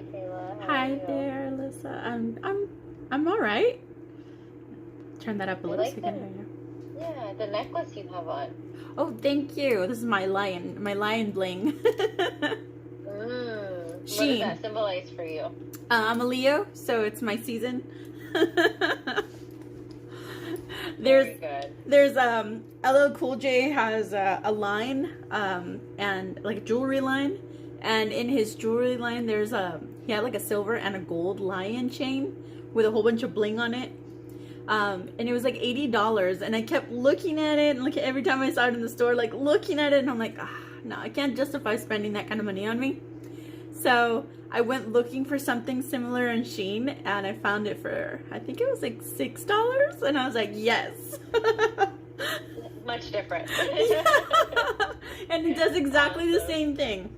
Hi, Kayla. How are Hi you? there, Alyssa. I'm all right. Turn that up a I little so like we the can hear you. yeah the necklace you have on. Oh, thank you. This is my lion bling. What does Sheen. that symbolize for you? I'm a Leo, so it's my season. there's Very good. there's LL Cool J has a line and like a jewelry line, and in his jewelry line there's he had like a silver and a gold lion chain with a whole bunch of bling on it. And it was like $80, and I kept looking at it, and like every time I saw it in the store, like looking at it, and I'm like, no, I can't justify spending that kind of money on me. So I went looking for something similar in Shein, and I found it for, I think it was like $6, and I was like, yes. Much different. Yeah. And it does exactly the Awesome. same thing.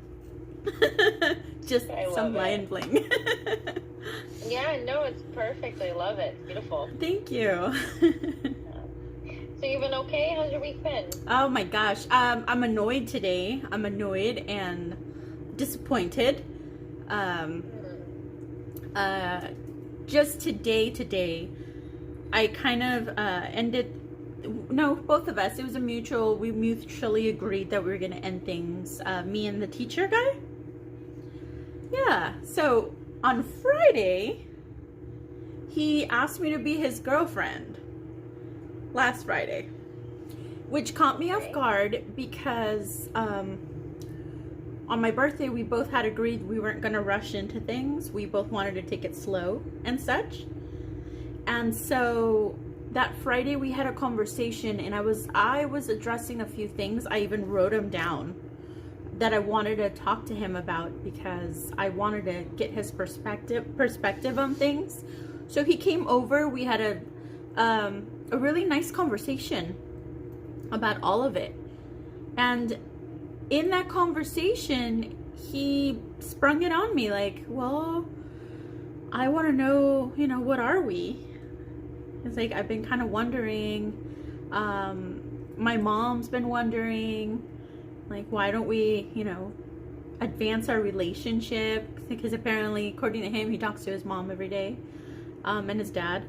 Just I some love lion it. bling. Yeah, no, it's perfect. I love it. It's beautiful. Thank you. So you've been okay? How's your week been? Oh my gosh. I'm annoyed today. I'm annoyed and disappointed. Um, uh, just today, I kind of ended. No, both of us. It was a mutual. We mutually agreed that we were going to end things. Me and the teacher guy. Yeah. So on Friday, he asked me to be his girlfriend. Last Friday, which caught me off Okay. guard because on my birthday we both had agreed we weren't going to rush into things. We both wanted to take it slow and such. And so that Friday we had a conversation, and I was addressing a few things. I even wrote them down that I wanted to talk to him about because I wanted to get his perspective on things. So he came over. We had a really nice conversation about all of it. And in that conversation, he sprung it on me like, well, I want to know, what are we? It's like, I've been kind of wondering. My mom's been wondering, like, why don't we, advance our relationship? Because apparently, according to him, he talks to his mom every day, and his dad.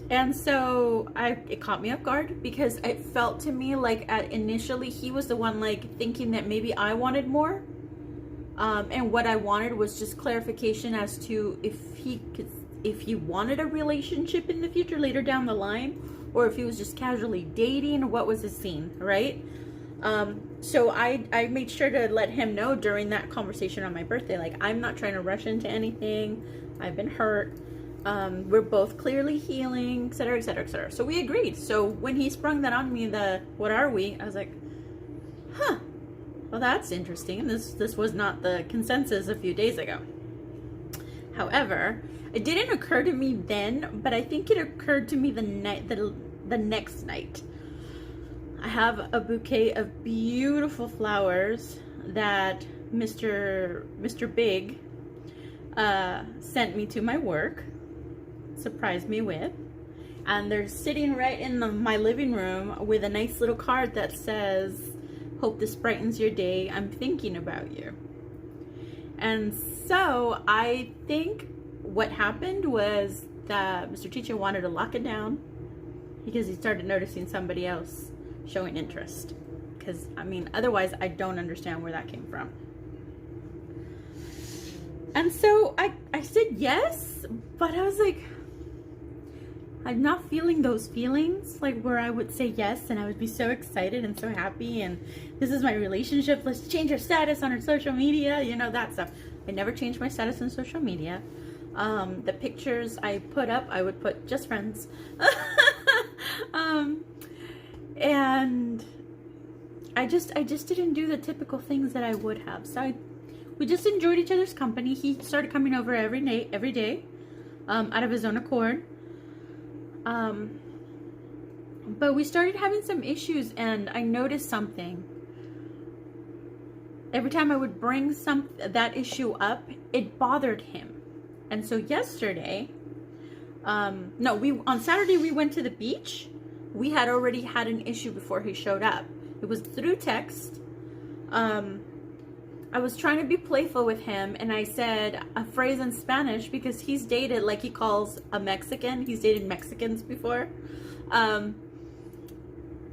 And so it caught me off guard because it felt to me like initially he was the one like thinking that maybe I wanted more. And what I wanted was just clarification as to if he wanted a relationship in the future later down the line, or if he was just casually dating, or what was his scene, right? So I made sure to let him know during that conversation on my birthday, like, I'm not trying to rush into anything. I've been hurt. We're both clearly healing, etc., etc., etc. So we agreed. So when he sprung that on me, what are we? I was like, huh. Well, that's interesting. This was not the consensus a few days ago. However, it didn't occur to me then, but I think it occurred to me the next night. I have a bouquet of beautiful flowers that Mr. Big sent me to my work, surprised me with, and they're sitting right in my living room with a nice little card that says, hope this brightens your day, I'm thinking about you. And so I think what happened was that Mr. Teacher wanted to lock it down because he started noticing somebody else showing interest. Because, otherwise I don't understand where that came from. And so I said yes, but I was like, I'm not feeling those feelings, like where I would say yes and I would be so excited and so happy and this is my relationship, let's change our status on our social media, that stuff. I never changed my status on social media. The pictures I put up, I would put just friends. And I just didn't do the typical things that I would have. So we just enjoyed each other's company. He started coming over every day, out of his own accord. But we started having some issues, and I noticed something. Every time I would bring that issue up, it bothered him. And so yesterday, on Saturday we went to the beach. We had already had an issue before he showed up. It was through text. I was trying to be playful with him, and I said a phrase in Spanish because he's dated, like he calls a Mexican. He's dated Mexicans before.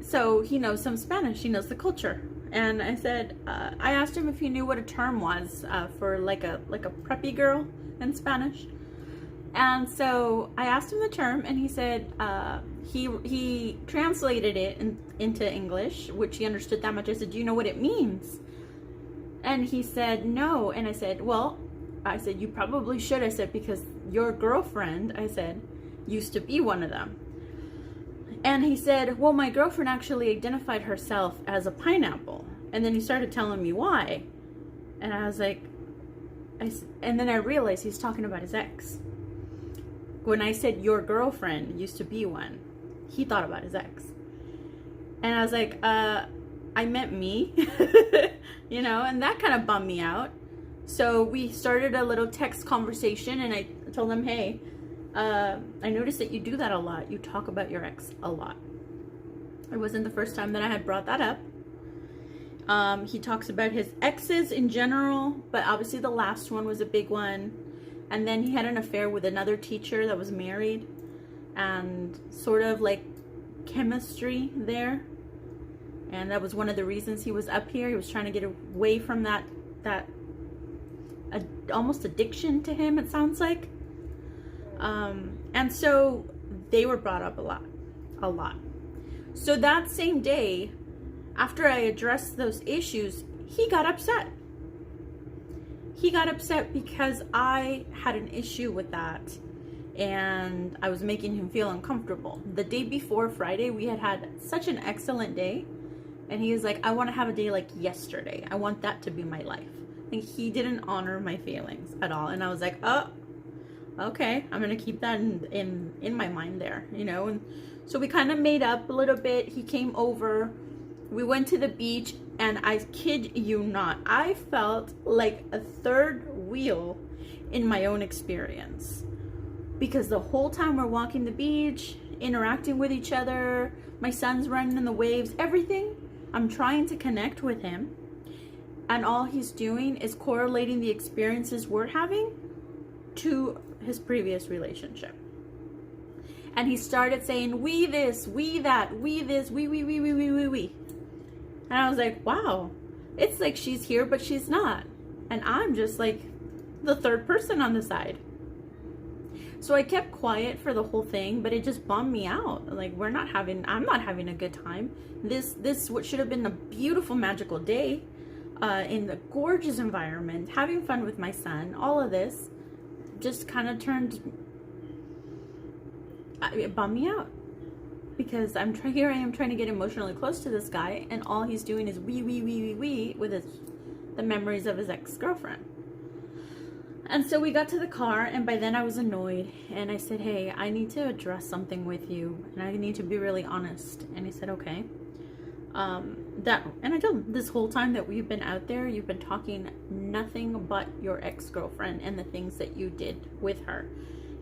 So he knows some Spanish. He knows the culture. And I said, I asked him if he knew what a term was for like a preppy girl in Spanish. And so I asked him the term, and he said he translated it into English, which he understood that much. I said, do you know what it means? And he said, no. And I said, well, you probably should. I said, because your girlfriend, I said, used to be one of them. And he said, well, my girlfriend actually identified herself as a pineapple. And then he started telling me why. And I was like, and then I realized he's talking about his ex. When I said your girlfriend used to be one, he thought about his ex. And I was like, I meant me, you know, and that kind of bummed me out. So we started a little text conversation, and I told him, hey, I noticed that you do that a lot. You talk about your ex a lot. It wasn't the first time that I had brought that up. He talks about his exes in general, but obviously the last one was a big one. And then he had an affair with another teacher that was married, and sort of like chemistry there. And that was one of the reasons he was up here. He was trying to get away from that almost addiction to him, it sounds like. And so they were brought up a lot. So that same day, after I addressed those issues, he got upset. He got upset because I had an issue with that, and I was making him feel uncomfortable. The day before Friday, we had such an excellent day, and he was like, I want to have a day like yesterday. I want that to be my life. And he didn't honor my feelings at all. And I was like, oh, okay, I'm going to keep that in my mind there, you know. And so we kind of made up a little bit. He came over. We went to the beach, and I kid you not, I felt like a third wheel in my own experience. Because the whole time we're walking the beach, interacting with each other, my son's running in the waves, everything, I'm trying to connect with him. And all he's doing is correlating the experiences we're having to his previous relationship. And he started saying, we this, we that, we this, we. And I was like, wow, it's like she's here, but she's not. And I'm just like the third person on the side. So I kept quiet for the whole thing, but it just bummed me out. Like, I'm not having a good time. This what should have been a beautiful, magical day, in a gorgeous environment, having fun with my son, all of this just kind of it bummed me out. Because here I am trying to get emotionally close to this guy, and all he's doing is we with the memories of his ex-girlfriend. And so we got to the car, and by then I was annoyed, and I said, hey, I need to address something with you, and I need to be really honest. And he said, okay. And I told him, this whole time that we've been out there, you've been talking nothing but your ex-girlfriend and the things that you did with her.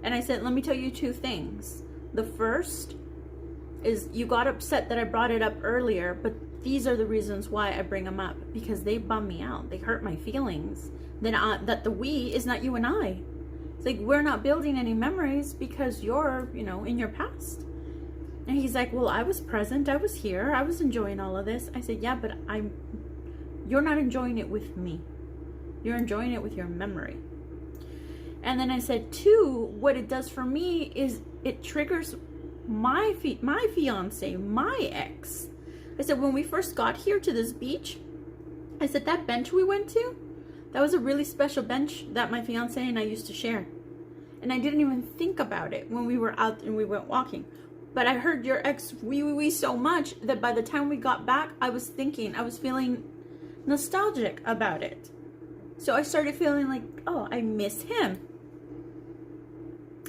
And I said, let me tell you two things. The first is you got upset that I brought it up earlier, but these are the reasons why I bring them up, because they bum me out. They hurt my feelings. That the we is not you and I. It's like, we're not building any memories because you're, in your past. And he's like, well, I was present. I was here. I was enjoying all of this. I said, yeah, but you're not enjoying it with me. You're enjoying it with your memory. And then I said, two, what it does for me is it triggers my fiance, my ex. I said, when we first got here to this beach, I said, that bench we went to, that was a really special bench that my fiance and I used to share. And I didn't even think about it when we were out and we went walking. But I heard your ex wee so much that by the time we got back, I was feeling nostalgic about it. So I started feeling like, oh, I miss him.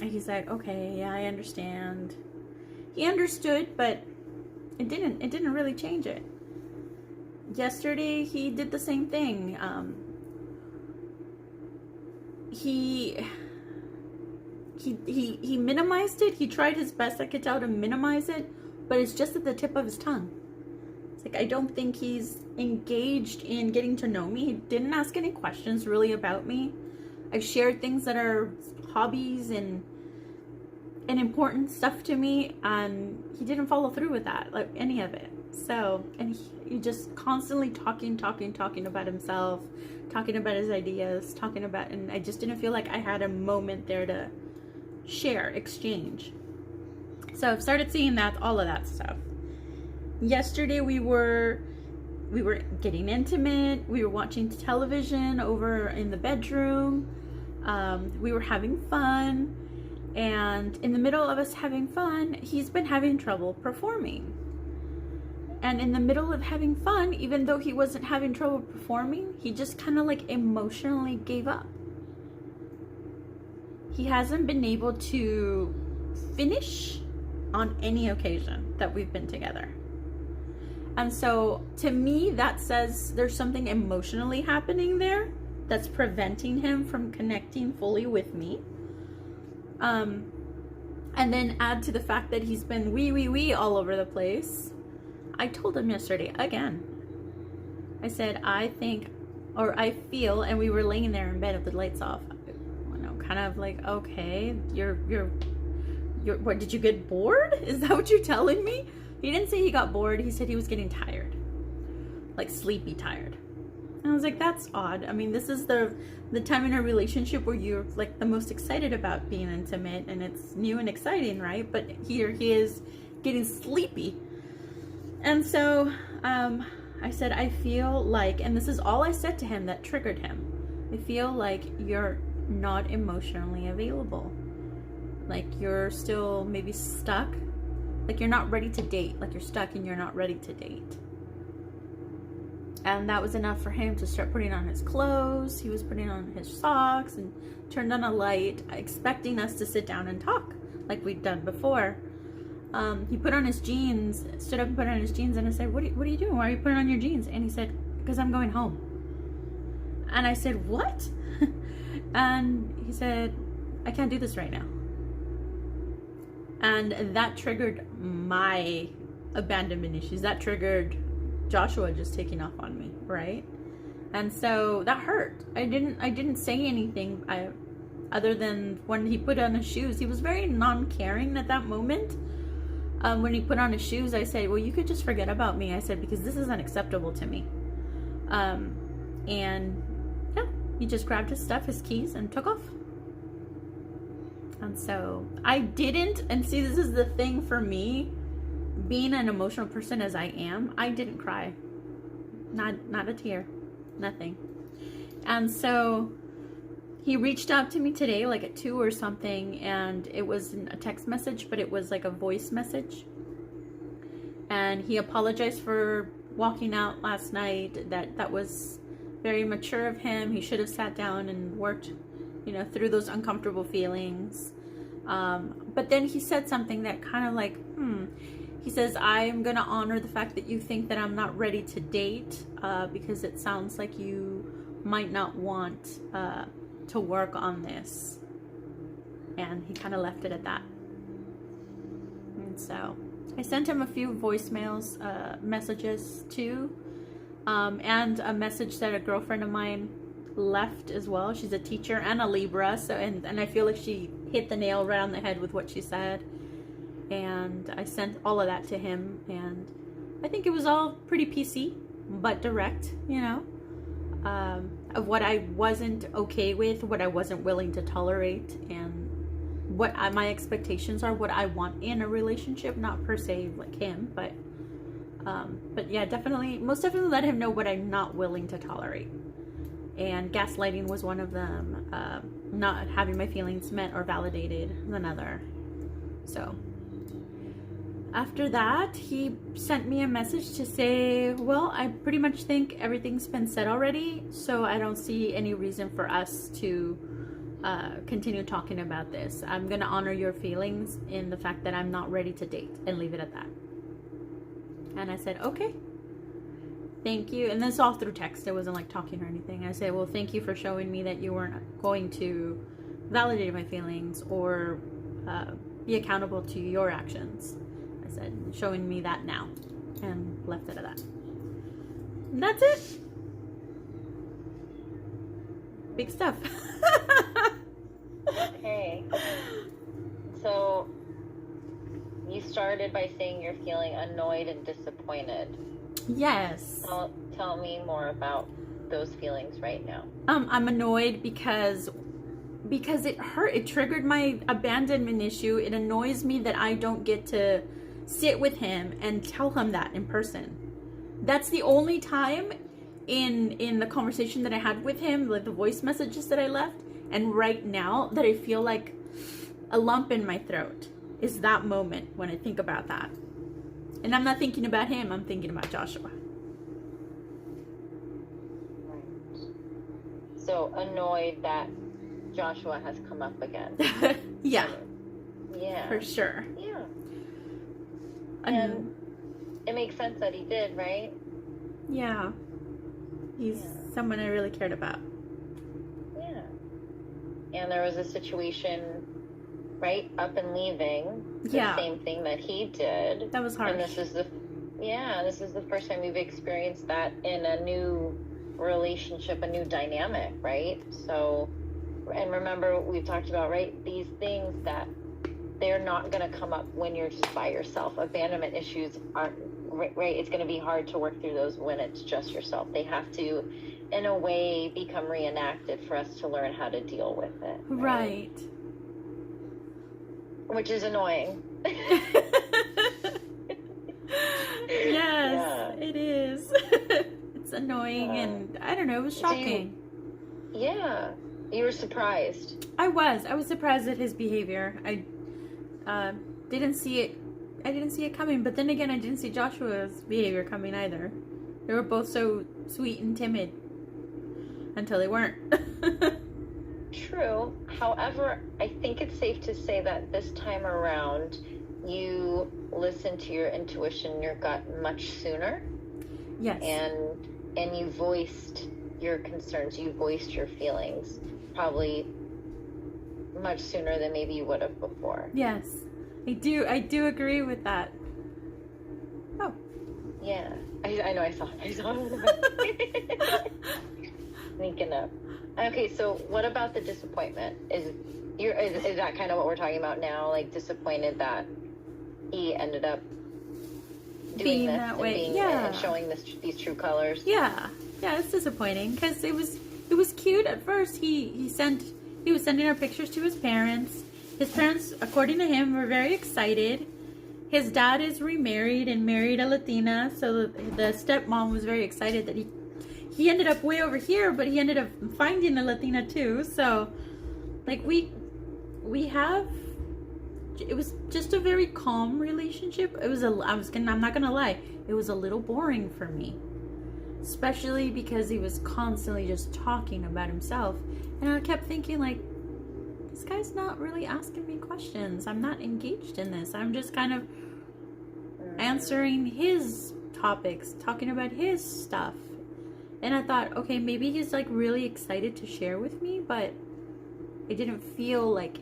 And he's like, okay, yeah, I understand. He understood, but it didn't really change it. Yesterday, he did the same thing. He minimized it. He tried his best, I could tell, to minimize it, but it's just at the tip of his tongue. It's like, I don't think he's engaged in getting to know me. He didn't ask any questions really about me. I've shared things that are hobbies and important stuff to me, and he didn't follow through with that, like any of it. So, and he just constantly talking about himself, talking about his ideas, and I just didn't feel like I had a moment there to share, exchange. So I've started seeing all of that stuff. Yesterday we were getting intimate. We were watching television over in the bedroom. We were having fun, and in the middle of us having fun, he's been having trouble performing. And in the middle of having fun, even though he wasn't having trouble performing, he just kind of like emotionally gave up. He hasn't been able to finish on any occasion that we've been together. And so to me, that says there's something emotionally happening there that's preventing him from connecting fully with me. And then add to the fact that he's been wee all over the place. I told him yesterday again. I said, I feel, and we were laying there in bed with the lights off. Kind of like, okay, you're what, did you get bored? Is that what you're telling me? He didn't say he got bored. He said he was getting tired, like sleepy tired. And I was like, that's odd. I mean, this is the time in a relationship where you're like the most excited about being intimate and it's new and exciting, right? But here he is getting sleepy. And so I said, I feel like, and this is all I said to him that triggered him, I feel like you're not emotionally available. Like you're still maybe stuck. Like you're not ready to date. Like you're stuck and you're not ready to date. And that was enough for him to start putting on his clothes. He was putting on his socks and turned on a light, expecting us to sit down and talk like we'd done before. He put on his jeans, stood up and put on his jeans, and I said, what are you doing? Why are you putting on your jeans? And he said, because I'm going home. And I said, what? And he said, I can't do this right now. And that triggered my abandonment issues. That triggered Joshua just taking off on me, right? And so that hurt. I didn't say anything other than when he put on his shoes. He was very non-caring at that moment. When he put on his shoes, I said, well, you could just forget about me. I said, because this is unacceptable to me. And yeah, he just grabbed his stuff, his keys, and took off. And so I didn't, and see, this is the thing for me, being an emotional person as I am, I didn't cry. Not a tear. Nothing. And so he reached out to me today, like at 2 or something, and it wasn't a text message, but it was like a voice message. And he apologized for walking out last night, that was very mature of him. He should have sat down and worked, through those uncomfortable feelings. But then he said something that kind of like, He says, I'm going to honor the fact that you think that I'm not ready to date, because it sounds like you might not want to work on this. And he kind of left it at that. And so I sent him a few voicemails, messages too, and a message that a girlfriend of mine left as well. She's a teacher and a Libra, so and I feel like she hit the nail right on the head with what she said. And I sent all of that to him, and I think it was all pretty PC but direct, of what I wasn't okay with, what I wasn't willing to tolerate, and what my expectations are, what I want in a relationship. Not per se like him, but yeah, most definitely let him know what I'm not willing to tolerate. And gaslighting was one of them. Not having my feelings met or validated is another. So after that, he sent me a message to say, well, I pretty much think everything's been said already, so I don't see any reason for us to continue talking about this. I'm going to honor your feelings in the fact that I'm not ready to date, and leave it at that. And I said, okay. Thank you. And this all through text. It wasn't like talking or anything. I said, well, thank you for showing me that you weren't going to validate my feelings or be accountable to your actions. I said, showing me that now. and left it at that. And that's it. Big stuff. Okay. So you started by saying you're feeling annoyed and disappointed. Yes. Tell me more about those feelings right now. I'm annoyed because it hurt. It triggered my abandonment issue. It annoys me that I don't get to sit with him and tell him that in person. That's the only time in the conversation that I had with him, like the voice messages that I left, and right now that I feel like a lump in my throat is that moment when I think about that. And I'm not thinking about him, I'm thinking about Joshua. Right. So annoyed that Joshua has come up again. Yeah. Yeah. For sure. Yeah. And it makes sense that he did, right? Yeah. He's someone I really cared about. Yeah. And there was a situation, right, up and leaving. The same thing that he did. That was hard. And this is the first time we've experienced that in a new relationship, a new dynamic, right? So, and remember we've talked about, right, these things that they're not going to come up when you're just by yourself. Abandonment issues aren't, right, it's going to be hard to work through those when it's just yourself. They have to, in a way, become reenacted for us to learn how to deal with it. Right. Which is annoying. Yes, it is. It's annoying and I don't know, it was shocking. You were surprised. I was surprised at his behavior. I didn't see it coming, but then again I didn't see Joshua's behavior coming either. They were both so sweet and timid until they weren't. True. However, I think it's safe to say that this time around you listened to your intuition, your gut much sooner. Yes. And you voiced your concerns, you voiced your feelings probably much sooner than maybe you would have before. Yes. I do agree with that. Oh. Yeah. I know I saw it. Sneaking up. Okay, so what about the disappointment? Is that kind of what we're talking about now? Like disappointed that he ended up doing this that way, and showing these true colors. Yeah, it's disappointing because it was cute at first. He was sending our pictures to his parents. His parents, according to him, were very excited. His dad is remarried and married a Latina, so the stepmom was very excited that he ended up way over here, but he ended up finding a Latina too. So, like it was just a very calm relationship. I'm not gonna lie, it was a little boring for me, especially because he was constantly just talking about himself, and I kept thinking like, this guy's not really asking me questions. I'm not engaged in this. I'm just kind of answering his topics, talking about his stuff. And I thought, okay, maybe he's like really excited to share with me, but it didn't feel like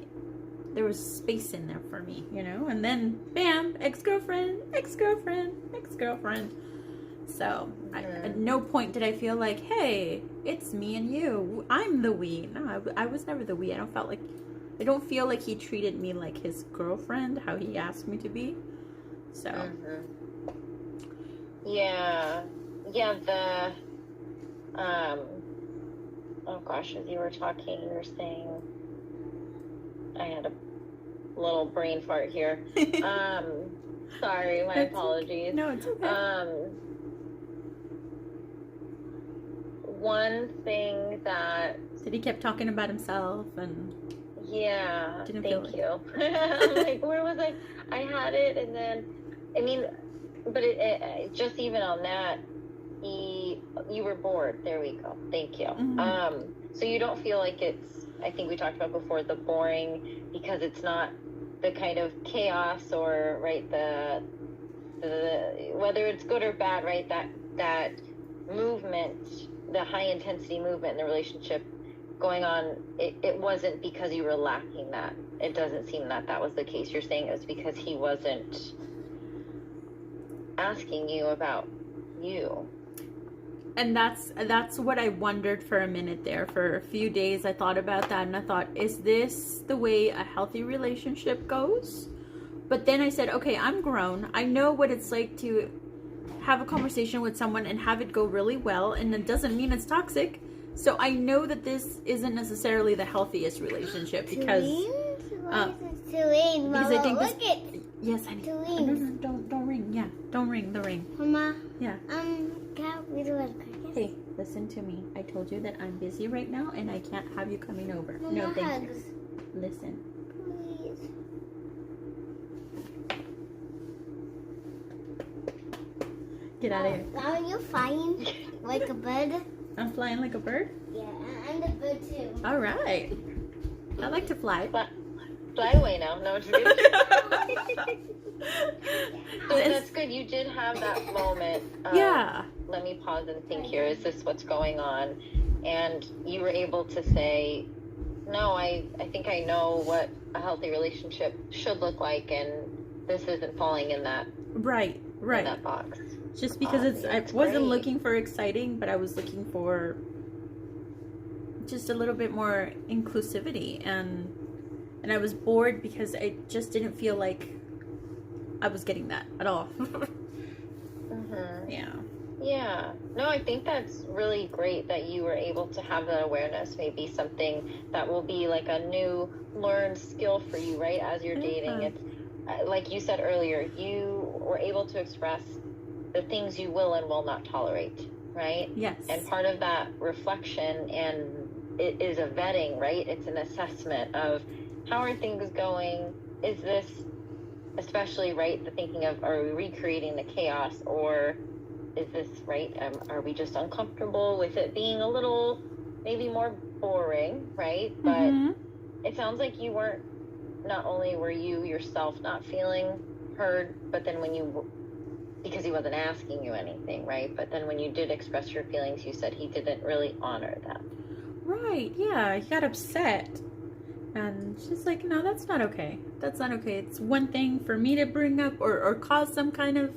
there was space in there for me, you know? And then, bam, ex-girlfriend. So, at no point did I feel like, hey, it's me and you. I'm the we. No, I was never the we. I don't feel like he treated me like his girlfriend, how he asked me to be. So. Mm-hmm. Yeah, oh gosh, as you were talking, you were saying, I had a little brain fart here. Sorry, my apologies. No, it's okay. One thing that... That he kept talking about himself and... Yeah, thank you. I'm like, where was I? I had it, and then, I mean, but it just even on that, you were bored. There we go. Thank you. Mm-hmm. So you don't feel like it's, I think we talked about before, the boring, because it's not the kind of chaos or, right, the whether it's good or bad, right, that movement, the high intensity movement in the relationship going on, it wasn't because you were lacking that. It doesn't seem that was the case. You're saying it was because he wasn't asking you about you. And that's what I wondered for a minute there. For a few days I thought about that, and I thought, is this the way a healthy relationship goes? But then I said, okay, I'm grown. I know what it's like to have a conversation with someone and have it go really well, and it doesn't mean it's toxic. So I know that this isn't necessarily the healthiest relationship because Tulane, because I think look this, at yes, honey. Tulane. No, don't ring. Yeah, don't ring the ring. Mama. Yeah. Can we do a cricket? Hey, listen to me. I told you that I'm busy right now and I can't have you coming over. Mama, No, thank hugs. you. Listen. Please. Get out of here. Are you flying like a bird? I'm flying like a bird. Yeah, I'm the bird too. All right. I like to fly. Fly away now. No, just kidding. So that's good. You did have that moment. Yeah. Let me pause and think here. Is this what's going on? And you were able to say, no, I think I know what a healthy relationship should look like, and this isn't falling in that Right. in that box. Just because I wasn't great. looking for exciting, but I was looking for just a little bit more inclusivity, and I was bored because I just didn't feel like I was getting that at all. Mm-hmm. Yeah. Yeah. No, I think that's really great that you were able to have that awareness. Maybe something that will be like a new learned skill for you, right? As you're dating. It's like you said earlier, you were able to express the things you will and will not tolerate, right? Yes. And part of that reflection and it is a vetting, right? It's an assessment of how are things going? Is this, especially, right, the thinking of, are we recreating the chaos, or is this, right, are we just uncomfortable with it being a little, maybe more boring, right? But it sounds like you weren't, not only were you yourself not feeling heard, but then when you, because he wasn't asking you anything, right? But then when you did express your feelings, you said he didn't really honor them. Right, yeah, he got upset. And she's like, no, that's not okay. That's not okay. It's one thing for me to bring up or cause some kind of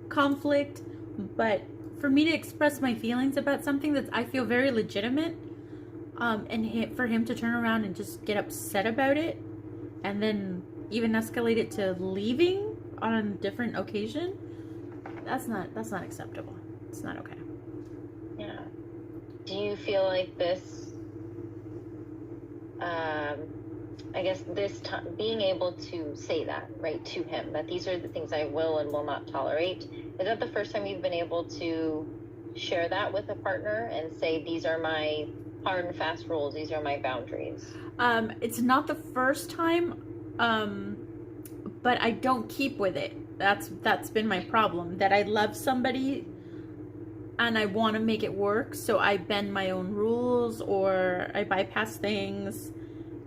conflict, but for me to express my feelings about something that I feel very legitimate, and for him to turn around and just get upset about it, and then even escalate it to leaving on a different occasion, that's not acceptable. It's not okay. Yeah. Do you feel like this, I guess this time, being able to say that, right, to him, that these are the things I will and will not tolerate, is that the first time you've been able to share that with a partner and say, these are my hard and fast rules, these are my boundaries? It's not the first time, but I don't keep with it. That's been my problem, that I love somebody and I want to make it work, so I bend my own rules or I bypass things,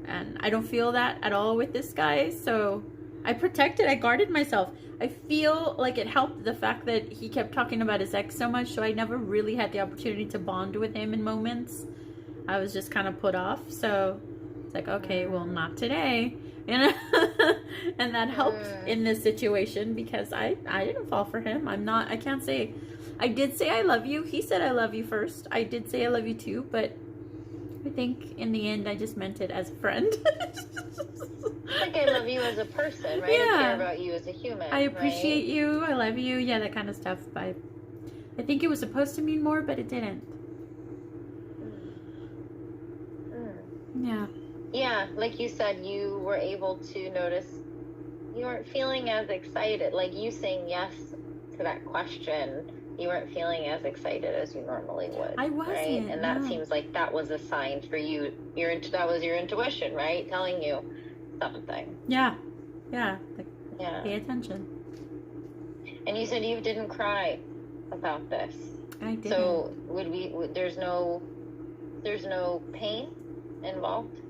and I don't feel that at all with this guy, so I protected, I guarded myself. I feel like it helped the fact that he kept talking about his ex so much, so I never really had the opportunity to bond with him in moments. I was just kind of put off, so it's like, okay, well, not today, you know. And that helped in this situation because I didn't fall for him. I can't say, I did say I love you. He said I love you first. I did say I love you too, but I think in the end I just meant it as a friend. Like I love you as a person, right? Yeah. I care about you as a human. I appreciate you. I love you. Yeah, that kind of stuff. But I think it was supposed to mean more, but it didn't. Yeah. Yeah, like you said, you were able to notice you weren't feeling as excited. Like you saying yes to that question, you weren't feeling as excited as you normally would. I wasn't. Right? And that no. seems like that was a sign for you. That was your intuition, right? Telling you something. Yeah. Yeah. Like, yeah. pay attention. And you said you didn't cry about this. I didn't. So there's no pain involved?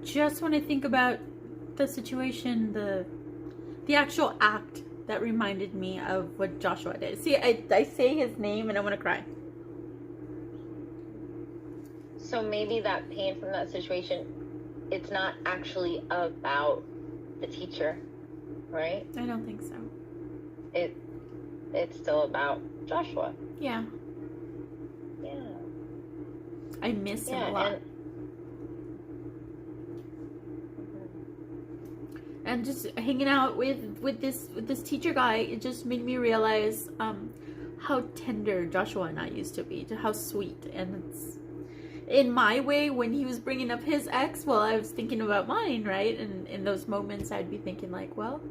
Just when I think about the situation, the actual act that reminded me of what Joshua did. See, I say his name and I want to cry. So maybe that pain from that situation, it's not actually about the teacher, right? I don't think so. it's still about Joshua. Yeah. Yeah. I miss him a lot. And just hanging out with this teacher guy, it just made me realize how tender Joshua and I used to be, how sweet. And it's, in my way, when he was bringing up his ex, well, I was thinking about mine, right? And in those moments, I'd be thinking like, well,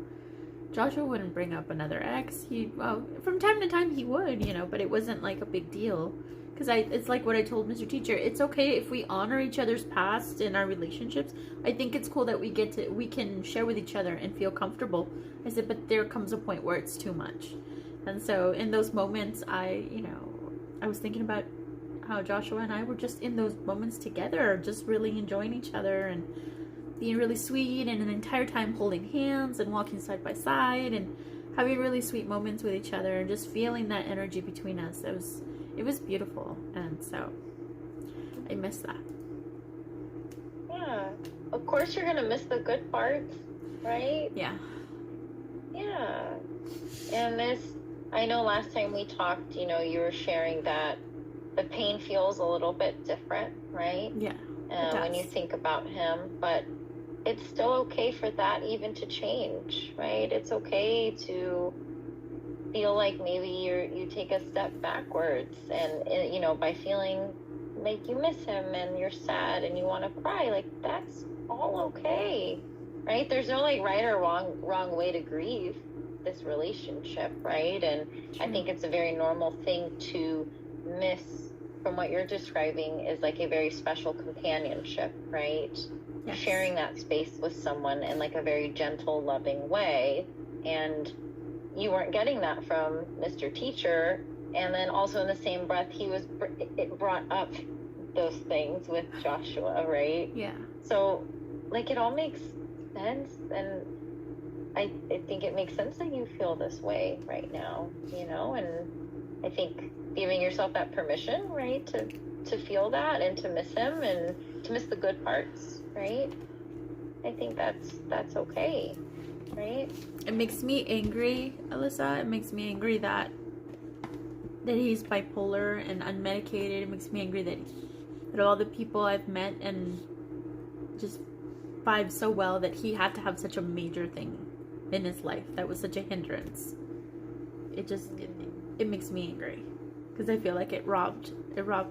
Joshua wouldn't bring up another ex. Well, from time to time he would, but it wasn't like a big deal. Because it's like what I told Mr. Teacher. It's okay if we honor each other's past in our relationships. I think it's cool that we can share with each other and feel comfortable. I said, but there comes a point where it's too much. And so in those moments, I was thinking about how Joshua and I were just in those moments together, just really enjoying each other and being really sweet, and an entire time holding hands and walking side by side and having really sweet moments with each other and just feeling that energy between us. It was beautiful, and so I miss that. Yeah. Of course you're gonna miss the good parts, right? Yeah. Yeah. And I know last time we talked, you were sharing that the pain feels a little bit different, right? Yeah. When you think about him, but it's still okay for that even to change, right? It's okay to feel like maybe you take a step backwards, and by feeling like you miss him and you're sad and you want to cry, like that's all okay, right? There's no like right or wrong way to grieve this relationship, right? And True. I think it's a very normal thing to miss, from what you're describing, is like a very special companionship, right? Yes. Sharing that space with someone in like a very gentle, loving way. And you weren't getting that from Mr. Teacher. And then also in the same breath, it brought up those things with Joshua, right? Yeah. So like it all makes sense. And I think it makes sense that you feel this way right now, and I think giving yourself that permission, right, to feel that and to miss him and to miss the good parts, right? I think that's okay, right? It makes me angry, Alyssa. It makes me angry that he's bipolar and unmedicated. It makes me angry that all the people I've met and just vibe so well, that he had to have such a major thing in his life that was such a hindrance. It makes me angry, because I feel like it robbed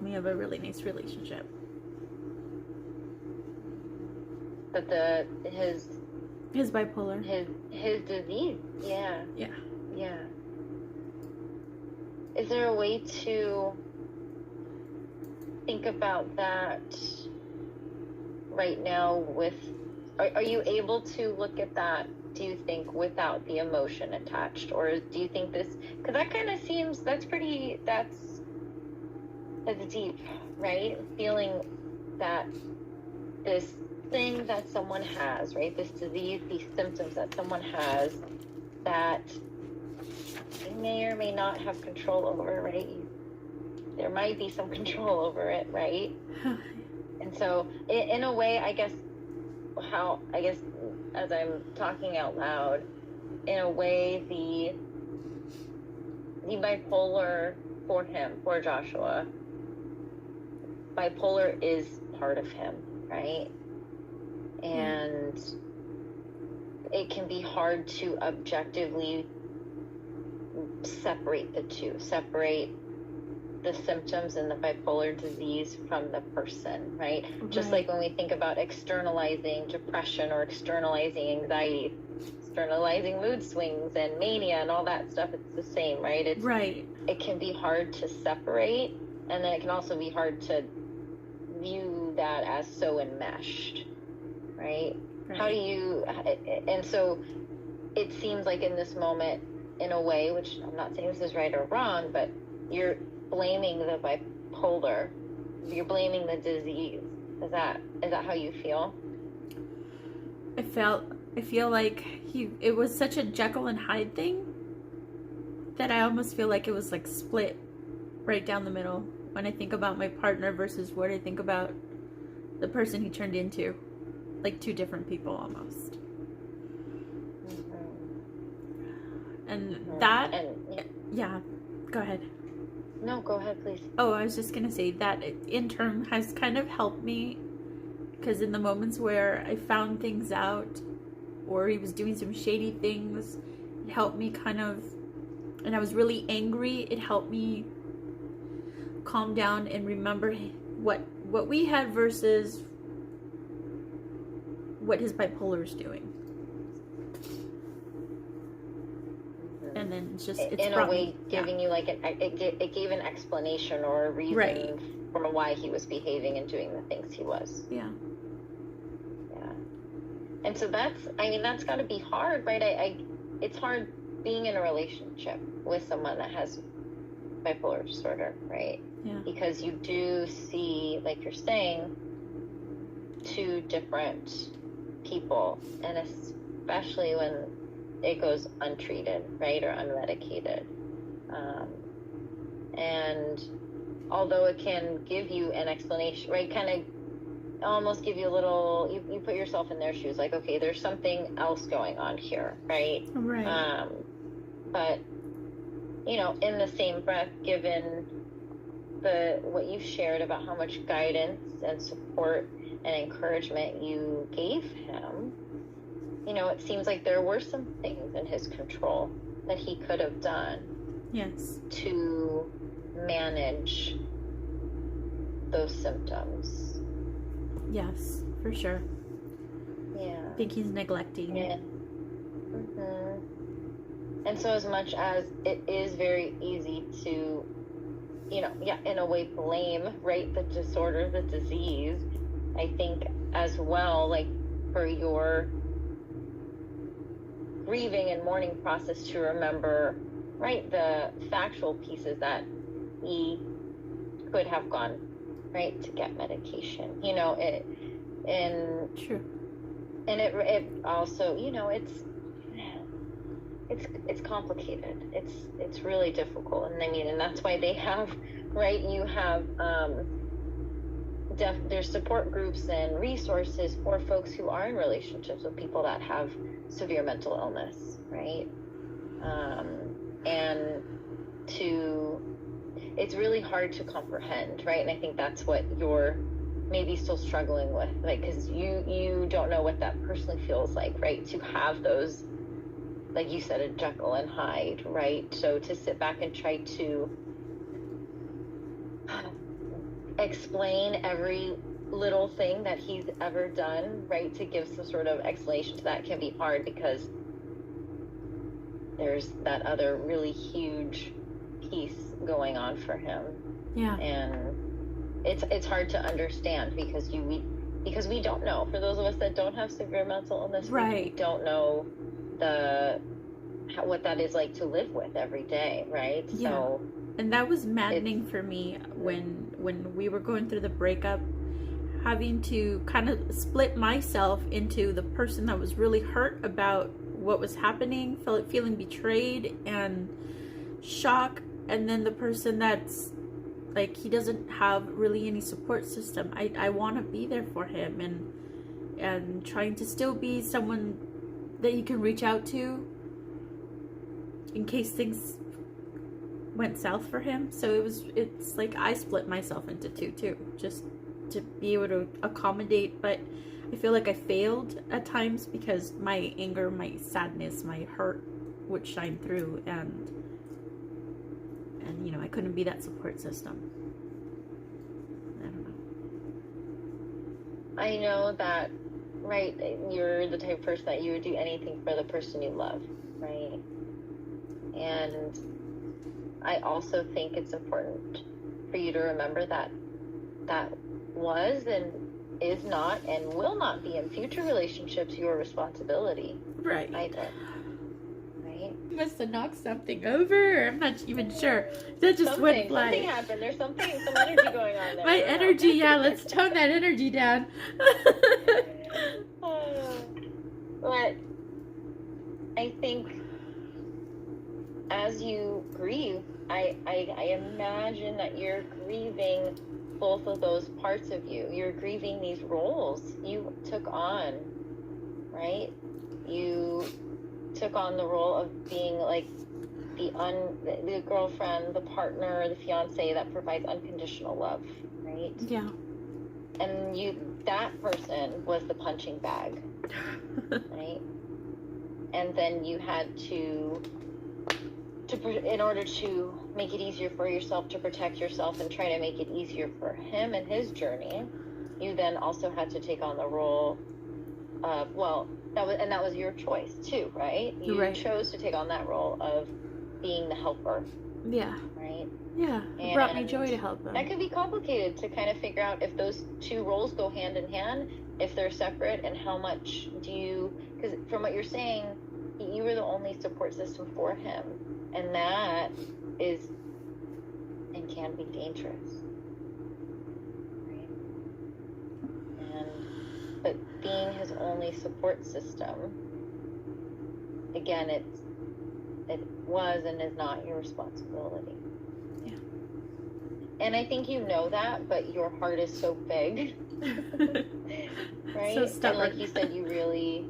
me of a really nice relationship. But his bipolar, his disease, yeah. Is there a way to think about that right now? Are you able to look at that, do you think, without the emotion attached? Or do you think this, because that kind of seems, that's deep, right? Feeling that this thing that someone has, right? This disease, these symptoms that someone has, that you may or may not have control over, right? There might be some control over it, right? And so in a way, I guess, as I'm talking out loud, in a way, the bipolar for Joshua, bipolar is part of him, right? And it can be hard to objectively separate the two, separate the symptoms and the bipolar disease from the person, right? Just like when we think about externalizing depression or externalizing anxiety, externalizing mood swings and mania and all that stuff, it's the same, right? It can be hard to separate, and then it can also be hard to view that as so enmeshed, right? How do you, and so it seems like in this moment, in a way, which I'm not saying this is right or wrong, but you're blaming the bipolar, you're blaming the disease. Is that how you feel? I feel like it was such a Jekyll and Hyde thing that I almost feel like it was like split right down the middle when I think about my partner versus what I think about the person he turned into. Like two different people almost. And that Yeah, go ahead. No, go ahead, please. Oh, I was just gonna say that in turn has kind of helped me, because in the moments where I found things out or he was doing some shady things, it helped me kind of, and I was really angry, it helped me calm down and remember what we had versus what his bipolar is doing. And then it's in a way giving you like it gave an explanation or a reason for why he was behaving and doing the things he was. Yeah. And so that's got to be hard, right? It's hard being in a relationship with someone that has bipolar disorder, right? Yeah. Because you do see, like you're saying, two different people, and especially when it goes untreated, right, or unmedicated. And although it can give you an explanation, right, kind of almost give you a little, you put yourself in their shoes, like, okay, there's something else going on here, right? Right. But, in the same breath, given what you shared about how much guidance and support and encouragement you gave him, it seems like there were some things in his control that he could have done. Yes. To manage those symptoms. Yes, for sure. Yeah. I think he's neglecting. Yeah. Mm-hmm. And so as much as it is very easy to, in a way blame, right, the disorder, the disease, I think as well, like for your grieving and mourning process, to remember, right, the factual pieces that he could have gone, right, to get medication, True. And it also, it's complicated. It's really difficult. And and that's why they have, right, you have, there's support groups and resources for folks who are in relationships with people that have severe mental illness, right? And it's really hard to comprehend, right? And I think that's what you're maybe still struggling with, like, because you don't know what that personally feels like, right? To have those, like you said, a Jekyll and Hyde, right? So to sit back and try to explain every little thing that he's ever done, right, to give some sort of explanation to that can be hard, because there's that other really huge piece going on for him. Yeah. And it's hard to understand because we don't know. For those of us that don't have severe mental illness, right, we don't know what that is like to live with every day, right? Yeah. So, and that was maddening for me when we were going through the breakup, having to kind of split myself into the person that was really hurt about what was happening, feeling betrayed and shock, and then the person that's like, he doesn't have really any support system. I want to be there for him, and trying to still be someone that you can reach out to in case things went south for him. So it's like I split myself into two too, just to be able to accommodate. But I feel like I failed at times because my anger, my sadness, my hurt would shine through, and I couldn't be that support system. I don't know. I know that, right, you're the type of person that you would do anything for the person you love, right? And I also think it's important for you to remember that was and is not and will not be in future relationships your responsibility. Right. Either. Right? Must have knocked something over. I'm not even sure. That just went like... Something happened. There's some energy going on there. My energy, yeah. Let's tone that energy down. But I think as you grieve, I imagine that you're grieving both of those parts of you. You're grieving these roles you took on, right? You took on the role of being like the girlfriend, the partner, the fiance that provides unconditional love, right? Yeah. And that person was the punching bag, right? And then you had to in order to make it easier for yourself, to protect yourself and try to make it easier for him and his journey, you then also had to take on the role of, that was your choice too, right? You chose to take on that role of being the helper. Yeah. Right? Yeah. It brought me joy to help him. That could be complicated to kind of figure out if those two roles go hand in hand, if they're separate, and how much do you, because from what you're saying, you were the only support system for him. And that is and can be dangerous. Right? But being his only support system, again, it was and is not your responsibility. Yeah. And I think you know that, but your heart is so big. Right? So stubborn. And like you said, you really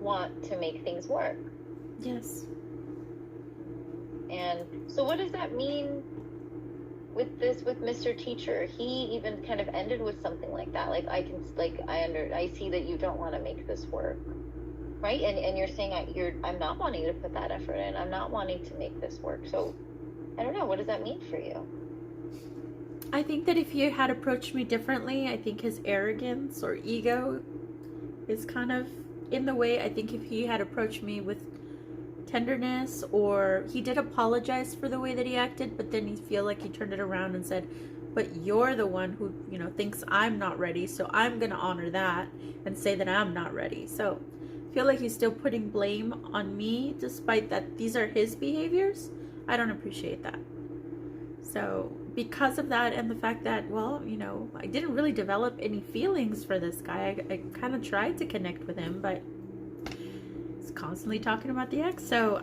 want to make things work. Yes. And so what does that mean with Mr. Teacher? He even kind of ended with something like that. Like I see that you don't want to make this work. Right? And you're saying I'm not wanting to put that effort in. I'm not wanting to make this work. So I don't know, what does that mean for you? I think that if he had approached me differently, I think his arrogance or ego is kind of in the way. I think if he had approached me with tenderness, or he did apologize for the way that he acted, but then he feel like he turned it around and said, but you're the one who, thinks I'm not ready, so I'm going to honor that and say that I'm not ready. So I feel like he's still putting blame on me, despite that these are his behaviors. I don't appreciate that. So because of that, and the fact that, I didn't really develop any feelings for this guy. I kind of tried to connect with him, but he's constantly talking about the ex. So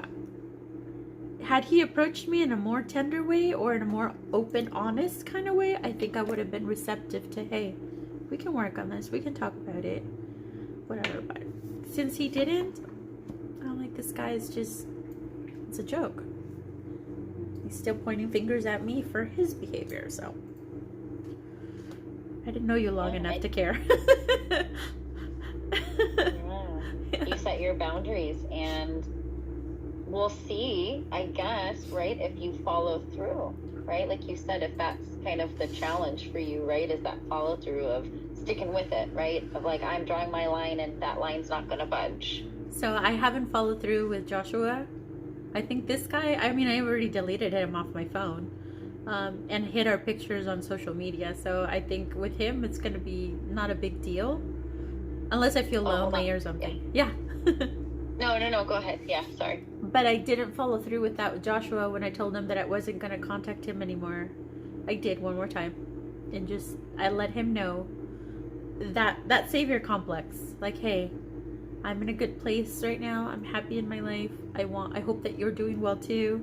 had he approached me in a more tender way, or in a more open, honest kind of way, I think I would have been receptive to, hey, we can work on this, we can talk about it, whatever. But since he didn't, I'm like, this guy is just, it's a joke. He's still pointing fingers at me for his behavior. So I didn't know you long enough to care. You set your boundaries, and we'll see, I guess, right, if you follow through, right? Like you said, if that's kind of the challenge for you, right, is that follow through of sticking with it, right? Of like, I'm drawing my line and that line's not going to budge. So I haven't followed through with Joshua. I think this guy, I already deleted him off my phone, and hid our pictures on social media. So I think with him, it's going to be not a big deal. Unless I feel lonely or something. Yeah. No, go ahead. Yeah, sorry. But I didn't follow through with that with Joshua when I told him that I wasn't going to contact him anymore. I did one more time. And I let him know that savior complex. Like, hey, I'm in a good place right now. I'm happy in my life. I hope that you're doing well too.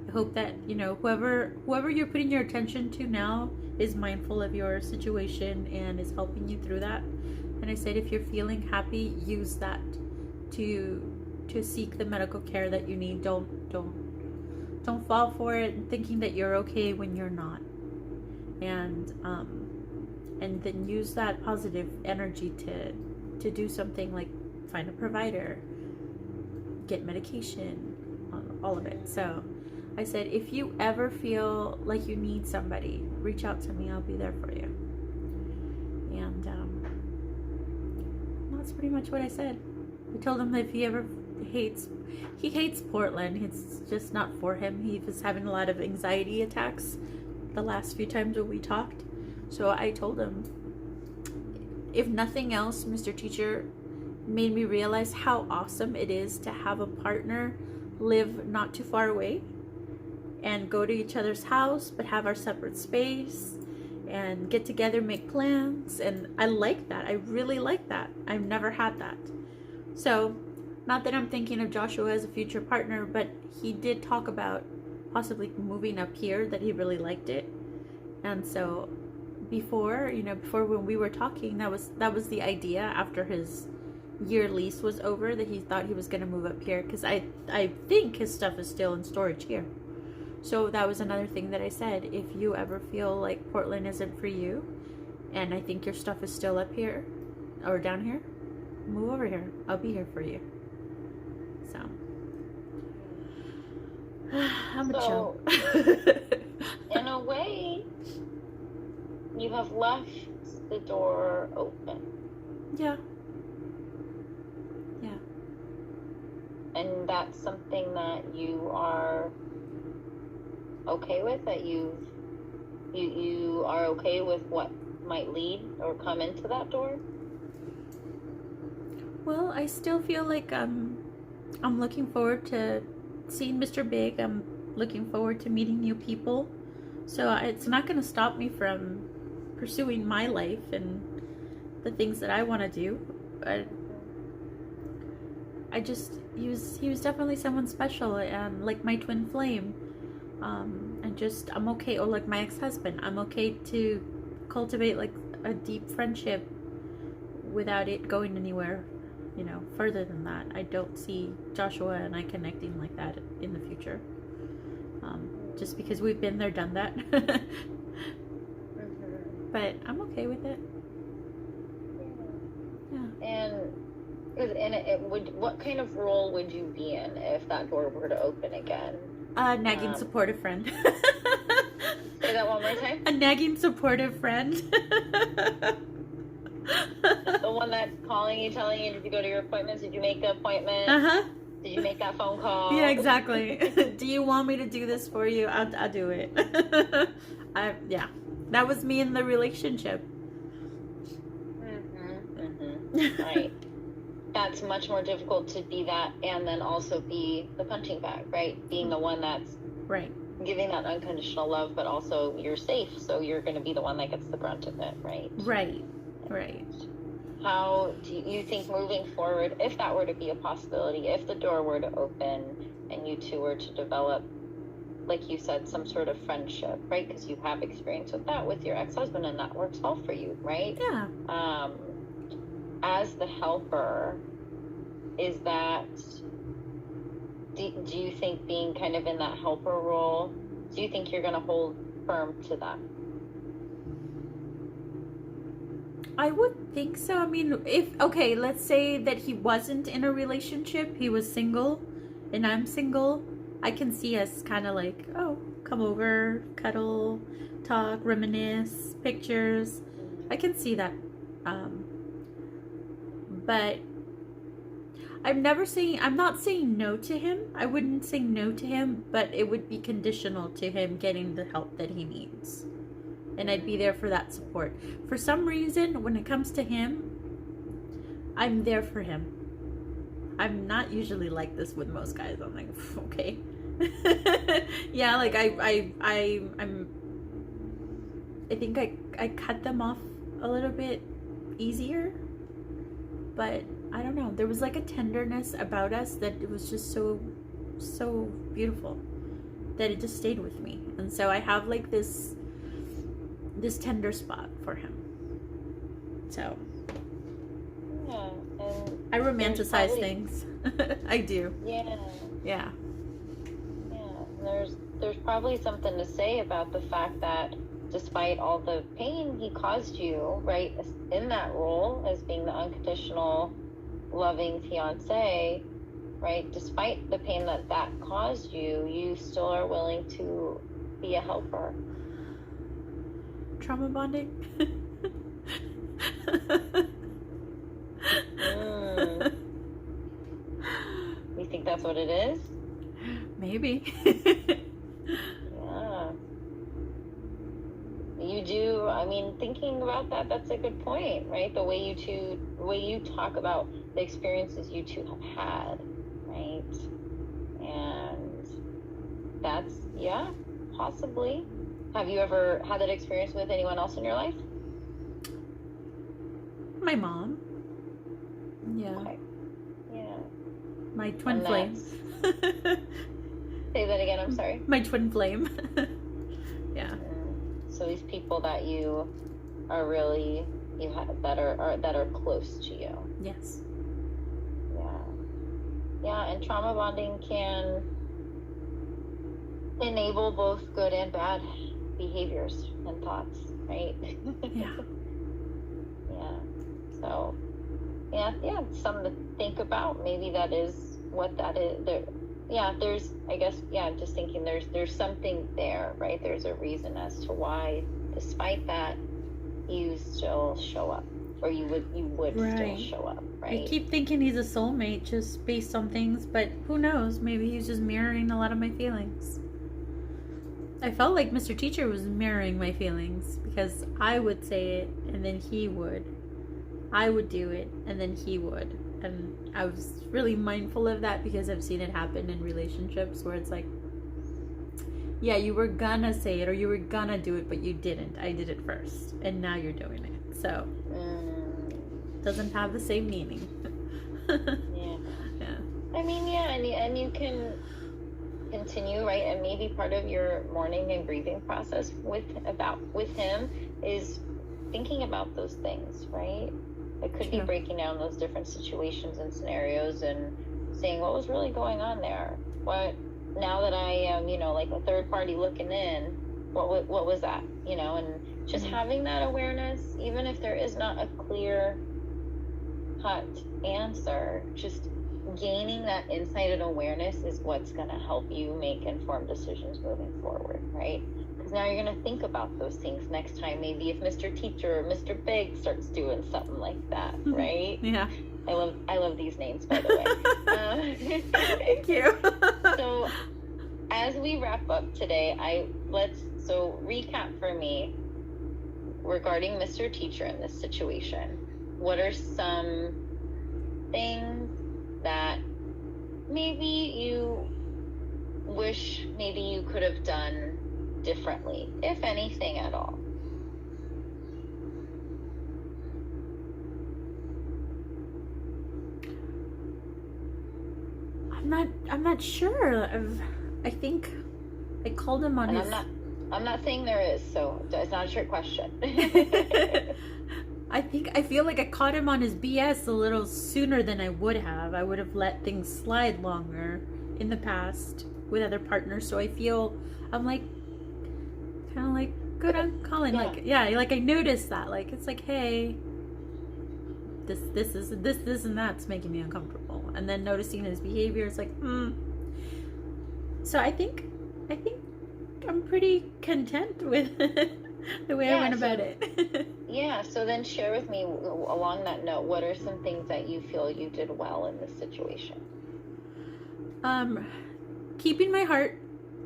I hope that, whoever you're putting your attention to now is mindful of your situation and is helping you through that. And I said, if you're feeling happy, use that to seek the medical care that you need. Don't fall for it thinking that you're okay when you're not. And then use that positive energy to do something like find a provider, get medication, all of it. So I said, if you ever feel like you need somebody, reach out to me. I'll be there for you. And that's pretty much what I said. I told him that if he hates Portland. It's just not for him. He was having a lot of anxiety attacks the last few times when we talked. So I told him, if nothing else, Mr. Teacher made me realize how awesome it is to have a partner live not too far away and go to each other's house, but have our separate space and get together, make plans. And I like that. I really like that. I've never had that. So, not that I'm thinking of Joshua as a future partner, but he did talk about possibly moving up here, that he really liked it. And so before when we were talking, that was the idea after his year lease was over that he thought he was going to move up here, because I think his stuff is still in storage here. So that was another thing that I said. If you ever feel like Portland isn't for you, and I think your stuff is still up here or down here, move over here. I'll be here for you. So I'm a chill. In a way, you have left the door open. Yeah. Yeah. And that's something that you are okay with, that you are okay with what might lead or come into that door? Well, I still feel like I'm looking forward to seeing Mr. Big. I'm looking forward to meeting new people. So it's not going to stop me from pursuing my life and the things that I want to do. But he was definitely someone special, and like my twin flame. And just, I'm okay, or like my ex-husband, I'm okay to cultivate like a deep friendship without it going anywhere, further than that. I don't see Joshua and I connecting like that in the future. Just because we've been there, done that. But I'm okay with it. Yeah. And what kind of role would you be in if that door were to open again? A nagging supportive friend. Say that one more time. A nagging supportive friend. The one that's calling you, telling you, did you go to your appointments? Did you make the appointment? Did you make that phone call? Yeah, exactly. Do you want me to do this for you? I'll do it. Yeah. That was me in the relationship. Right. That's much more difficult to be that and then also be the punching bag, right? Being the one that's right, giving that unconditional love, but also you're safe, so you're going to be the one that gets the brunt of it, right? Right. How do you think moving forward, if that were to be a possibility, if the door were to open and you two were to develop, like you said, some sort of friendship, right? Because you have experience with that with your ex-husband and that works well for you, right? Yeah. As the helper, is that, do you think being kind of in that helper role, do you think you're going to hold firm to that? I would think so. I mean, let's say that he wasn't in a relationship, he was single, and I'm single, I can see us kind of like, oh, come over, cuddle, talk, reminisce, pictures. I can see that. But I'm not saying no to him. I wouldn't say no to him, but it would be conditional to him getting the help that he needs. And I'd be there for that support. For some reason, when it comes to him, I'm there for him. I'm not usually like this with most guys. I'm like, okay. Yeah, like I think I cut them off a little bit easier. But I don't know. There was like a tenderness about us that it was just so beautiful that it just stayed with me. And so I have like this tender spot for him. So yeah, and I romanticize things. I do. Yeah. Yeah. Yeah. There's probably something to say about the fact that despite all the pain he caused you, right, in that role as being the unconditional, loving fiance, right, despite the pain that caused you, you still are willing to be a helper. Trauma bonding? You think that's what it is? Maybe. Yeah. You do, I mean, thinking about that, that's a good point, right? The way you talk about the experiences you two have had, right? And that's, yeah, possibly. Have you ever had that experience with anyone else in your life? My mom. Yeah. Okay. Yeah. My twin flame. Say that again, I'm sorry. My twin flame. Yeah. So these people that you are really, that are close to you. Yes. Yeah, and trauma bonding can enable both good and bad behaviors and thoughts, right? Yeah. Yeah. So, yeah, it's something to think about. Maybe that is what that is. There's, I guess, I'm just thinking there's something there, right? There's a reason as to why, despite that, you still show up, or you would Right. still show up, I right? keep thinking he's a soulmate just based on things, but who knows? Maybe he's just mirroring a lot of my feelings. I felt like Mr. Teacher was mirroring my feelings because I would say it and then he would. I would do it and then he would. And I was really mindful of that because I've seen it happen in relationships where it's like, yeah, you were gonna say it or you were gonna do it, but you didn't. I did it first and now you're doing it. So, doesn't have the same meaning. Yeah. I mean, yeah, and you can continue, right? And maybe part of your mourning and grieving process with him is thinking about those things, right? It could be breaking down those different situations and scenarios and saying what was really going on there. What, now that I am, like a third party looking in, what was that, and just having that awareness, even if there is not a clear cut answer, just gaining that insight and awareness is what's going to help you make informed decisions moving forward, right? Because now you're going to think about those things next time. Maybe if Mr. Teacher or Mr. Big starts doing something like that, right? Yeah. I love these names, by the way. Thank you. So as we wrap up today, so recap for me regarding Mr. Teacher in this situation. What are some things that maybe you wish maybe you could have done differently, if anything at all? I'm not sure. I think I called him on his... I'm not saying there is, so it's not a trick question. I feel like I caught him on his BS a little sooner than I would have. I would have let things slide longer in the past with other partners. So I feel I'm like kind of like good on Colin. Yeah. Like I noticed that. Like it's like, hey, this and that's making me uncomfortable. And then noticing his behavior, it's like, So I think I'm pretty content with the way I went about it. Yeah, so then share with me, along that note, what are some things that you feel you did well in this situation? Keeping my heart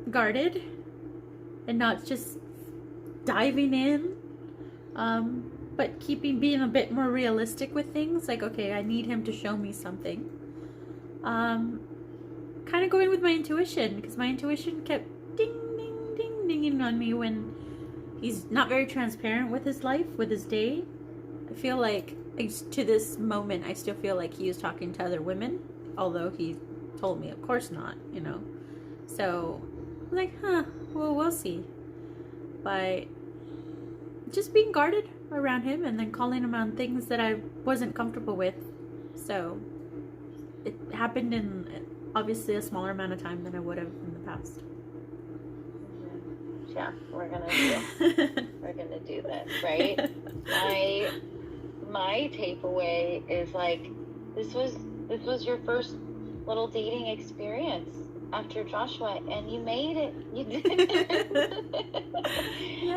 guarded and not just diving in, but being a bit more realistic with things. Like, okay, I need him to show me something. Kind of going with my intuition, because my intuition kept dinging on me when he's not very transparent with his life, with his day. I feel like, to this moment, I still feel like he is talking to other women, although he told me, of course not, So, I'm like, well, we'll see. But just being guarded around him and then calling him on things that I wasn't comfortable with. So, it happened in obviously a smaller amount of time than I would have in the past. Yeah, we're gonna do this, right? My takeaway is like, this was your first little dating experience after Joshua, and you made it. You did it.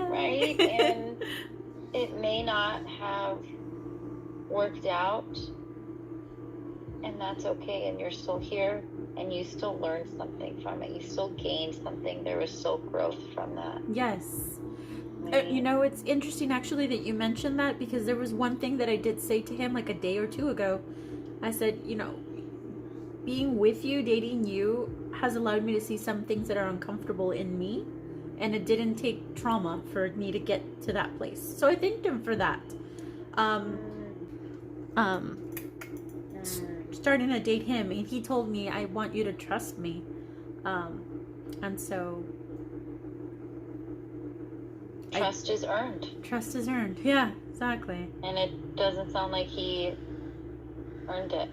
Right? And it may not have worked out, and that's okay, and you're still here, and you still learned something from it. You still gained something. There was still growth from that. Yes. Right? It's interesting actually that you mentioned that, because there was one thing that I did say to him like a day or two ago. I said, being with you, dating you, has allowed me to see some things that are uncomfortable in me, and it didn't take trauma for me to get to that place. So I thanked him for that. Starting to date him, and he told me, I want you to trust me. And so Trust is earned. Trust is earned. Yeah, exactly. And it doesn't sound like he earned it.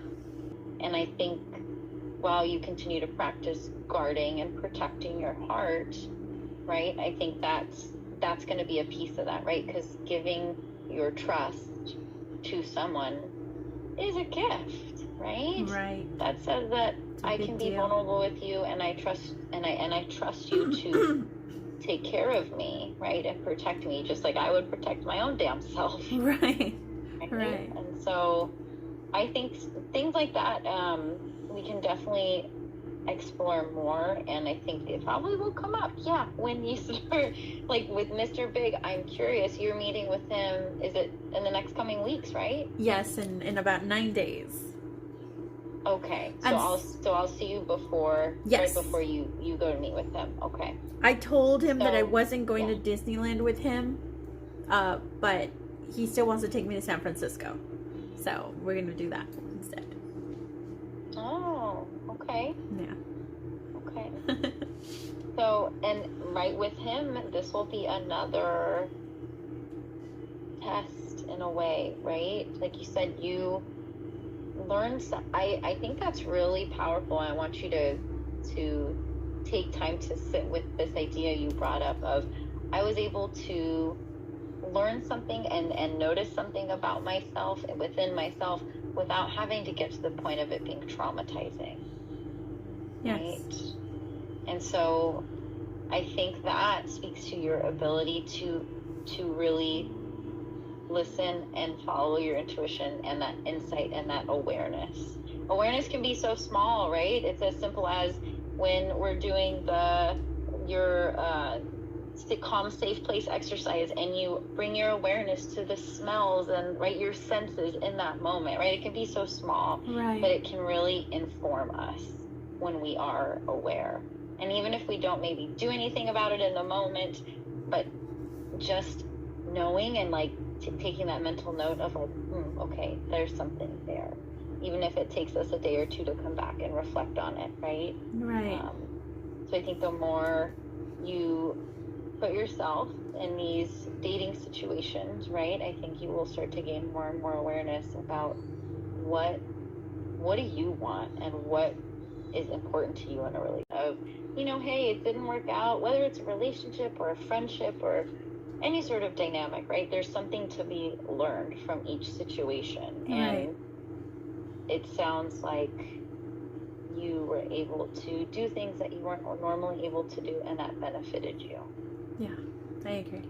And I think while you continue to practice guarding and protecting your heart, right? I think that's going to be a piece of that, right? Because giving your trust to someone is a gift, right? Right. That says that I can be vulnerable with you, and I trust, and I trust you to take care of me, right, and protect me, just like I would protect my own damn self. Right. And so, I think things like that, we can definitely explore more, and I think it probably will come up. Yeah, when you start, like with Mr. Big, I'm curious. You're meeting with him. Is it in the next coming weeks, right? Yes, in about 9 days. Okay, so I'll see you before, yes, right before you go to meet with him. Okay. I told him that I wasn't going to Disneyland with him, but he still wants to take me to San Francisco, so we're gonna do that instead. Oh, okay. Yeah. Okay. So, and right with him, this will be another test in a way, right? Like you said, you learn. I think that's really powerful. I want you to take time to sit with this idea you brought up of, I was able to learn something and notice something about myself and within myself without having to get to the point of it being traumatizing. Yes. Right? And so I think that speaks to your ability to really listen and follow your intuition and that insight and that awareness. Awareness can be so small, right? It's as simple as when we're doing your calm, safe place exercise, and you bring your awareness to the smells and your senses in that moment, right? It can be so small, right, but it can really inform us when we are aware. And even if we don't maybe do anything about it in the moment, but just knowing and taking that mental note of okay, there's something there. Even if it takes us a day or two to come back and reflect on it, right? Right. So I think the more you put yourself in these dating situations, right, I think you will start to gain more and more awareness about what do you want and what is important to you in a relationship. Of, hey, it didn't work out, whether it's a relationship or a friendship or any sort of dynamic, right? There's something to be learned from each situation. Right. And it sounds like you were able to do things that you weren't normally able to do, and that benefited you. Yeah, I agree.